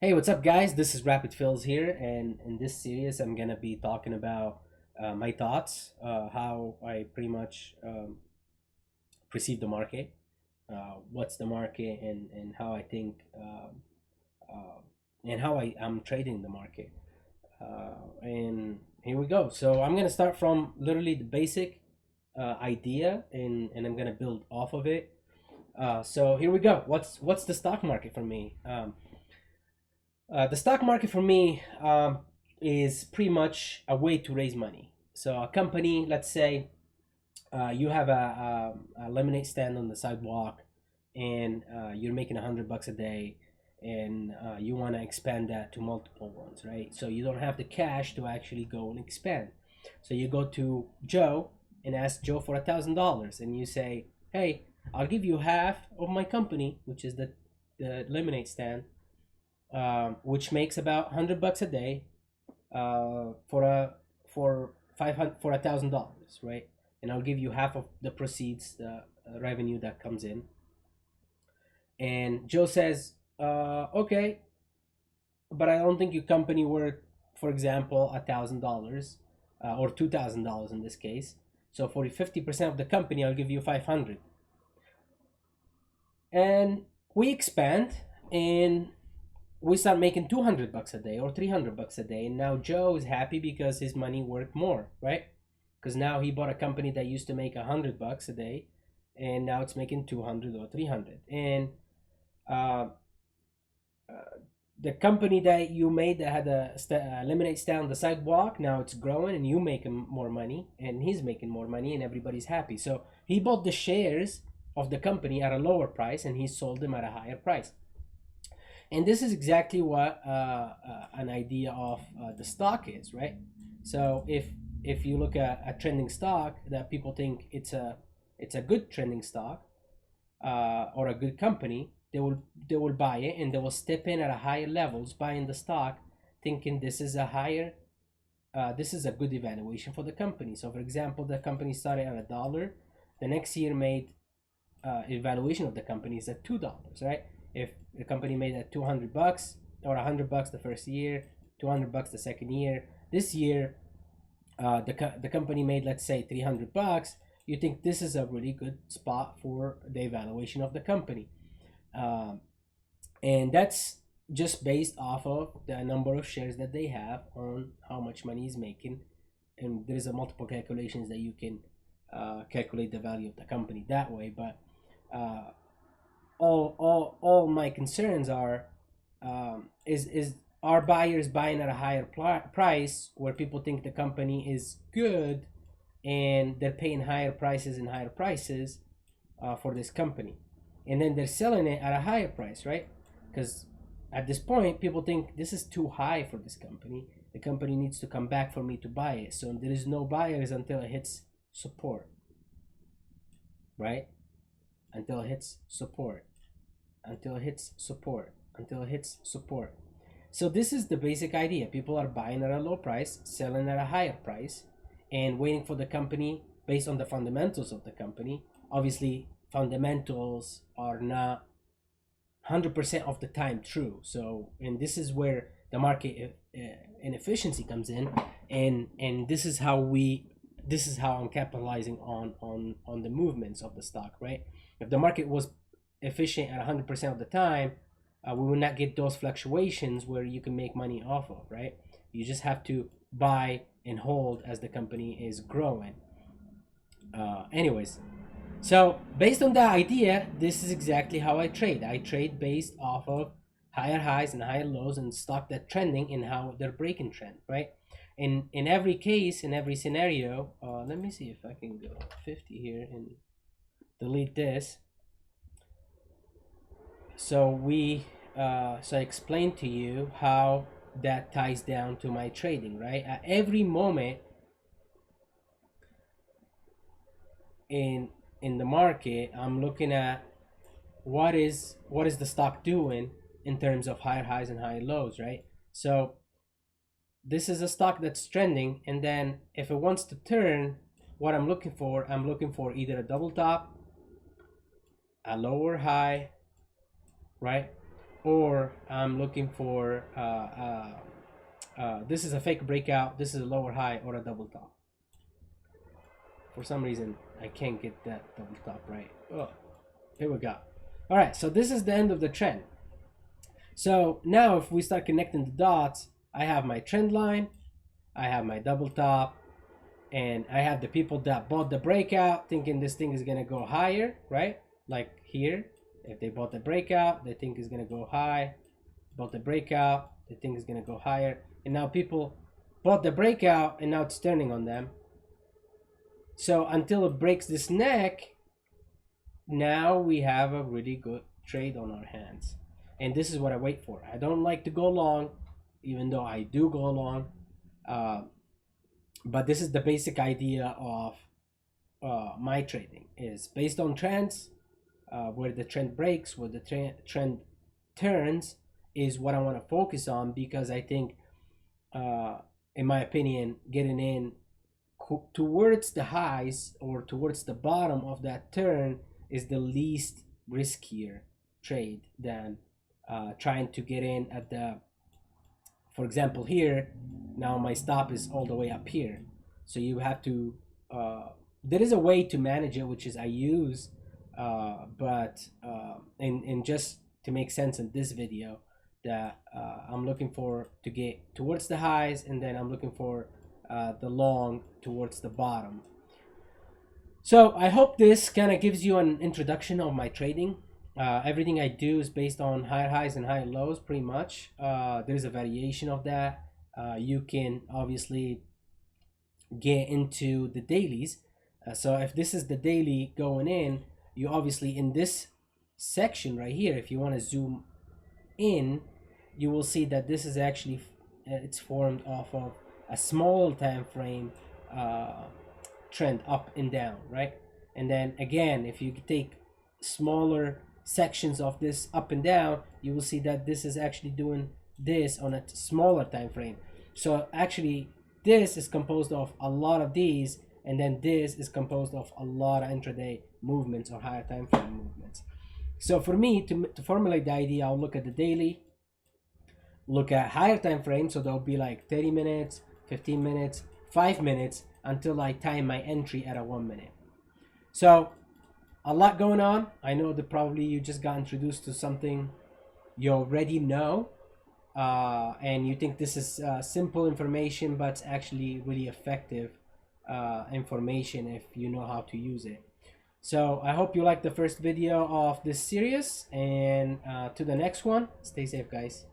Hey, what's up, guys? This is Rapid Fills here, and in this series, I'm gonna be talking about my thoughts, how I pretty much perceive the market, what's the market, and how I think, uh, and how I'm trading the market. And here we go. So I'm gonna start from literally the basic idea, and I'm gonna build off of it. So here we go. What's the stock market for me? The stock market for me is pretty much a way to raise money. So a company, let's say, you have a lemonade stand on the sidewalk, and you're making $100 a day, and you want to expand that to multiple ones, right? So you don't have the cash to actually go and expand. So you go to Joe and ask Joe for $1,000, and you say, "Hey, I'll give you half of my company, which is the lemonade stand, which makes about $100 a day, for a for 500 for $1,000, right? And I'll give you half of the proceeds, the revenue that comes in." And Joe says, "Okay, but I don't think your company worth, for example, $1,000, or $2,000 in this case. So for 50% of the company, I'll give you 500." And we expand, and we start making $200 a day or $300 a day, and now Joe is happy because his money worked more, right? Because now he bought a company that used to make $100 a day, and now it's making 200 or 300. And uh, the company that you made that had a lemonade stand on the sidewalk, now it's growing, and you making more money, and he's making more money, and everybody's happy. So he bought the shares of the company at a lower price, and he sold them at a higher price. And this is exactly what an idea of the stock is, right? So if you look at a trending stock that people think it's a good trending stock, or a good company, they will buy it, and they will step in at a higher levels buying the stock, thinking this is a good evaluation for the company. So for example, the company started at $1, the next year made, evaluation of the company is at $2, right? If the company made at $200 or $100 the first year, $200 the second year, this year, the company made, let's say, $300, you think this is a really good spot for the evaluation of the company. Um, and that's just based off of the number of shares that they have on how much money is making. And there's a multiple calculations that you can calculate the value of the company that way. But uh, all my concerns are, is our buyers buying at a higher price where people think the company is good, and they're paying higher prices and higher prices for this company, and then they're selling it at a higher price, right? Because at this point, people think this is too high for this company. The company needs to come back for me to buy it. So there is no buyers until it hits support, right? Until it hits support, until it hits support, until it hits support. So this is the basic idea. People are buying at a low price, selling at a higher price, and waiting for the company based on the fundamentals of the company. Obviously, fundamentals are not 100% of the time true. So, and this is where the market inefficiency comes in, and this is how I'm capitalizing on the movements of the stock, right? If the market was efficient at 100% of the time, we will not get those fluctuations where you can make money off of, right? You just have to buy and hold as the company is growing. Anyways, so based on that idea, this is exactly how I trade. I trade based off of higher highs and higher lows and stock that trending and how they're breaking trend, right? In every case, in every scenario, let me see if I can go 50 here and delete this. So I explained to you how that ties down to my trading, right? At every moment in in the market, I'm looking at what is the stock doing in terms of higher highs and higher lows, right? So this is a stock that's trending, and then if it wants to turn, what I'm looking for either a double top, a lower high, right? or I'm looking for this is a fake breakout, this is a lower high or a double top. For some reason I can't get that double top right. Oh, here we go. All right, so this is the end of the trend. So now if we start connecting the dots, I have my trend line, I have my double top, and I have the people that bought the breakout thinking this thing is gonna go higher, right? Like here, if they bought the breakout, they think it's gonna go high. Bought the breakout, they think it's gonna go higher. And now people bought the breakout and now it's turning on them. So until it breaks this neck, now we have a really good trade on our hands. And this is what I wait for. I don't like to go long, even though I do go long. But this is the basic idea of my trading, is based on trends. Where the trend breaks, where the trend turns is what I want to focus on, because I think, in my opinion, getting in towards the highs or towards the bottom of that turn is the least riskier trade than trying to get in at the, for example here, now my stop is all the way up here. So you have to, there is a way to manage it, which is I use, but in just to make sense in this video, that I'm looking for to get towards the highs, and then I'm looking for the long towards the bottom. So I hope this kind of gives you an introduction of my trading. Everything I do is based on higher highs and higher lows, pretty much. There's a variation of that. You can obviously get into the dailies. So if this is the daily going in, you obviously in this section right here, if you want to zoom in, you will see that this is actually it's formed off of a small time frame trend up and down, right? And then again, if you take smaller sections of this up and down, you will see that this is actually doing this on a smaller time frame. So actually this is composed of a lot of these, and then this is composed of a lot of intraday movements or higher time frame movements. So for me to formulate the idea, I'll look at the daily, look at higher time frame, so there'll be like 30 minutes, 15 minutes, 5 minutes, until I time my entry at a 1 minute. So a lot going on. I know that probably you just got introduced to something you already know, and you think this is simple information, but it's actually really effective information if you know how to use it. So I hope you liked the first video of this series, and to the next one, stay safe guys.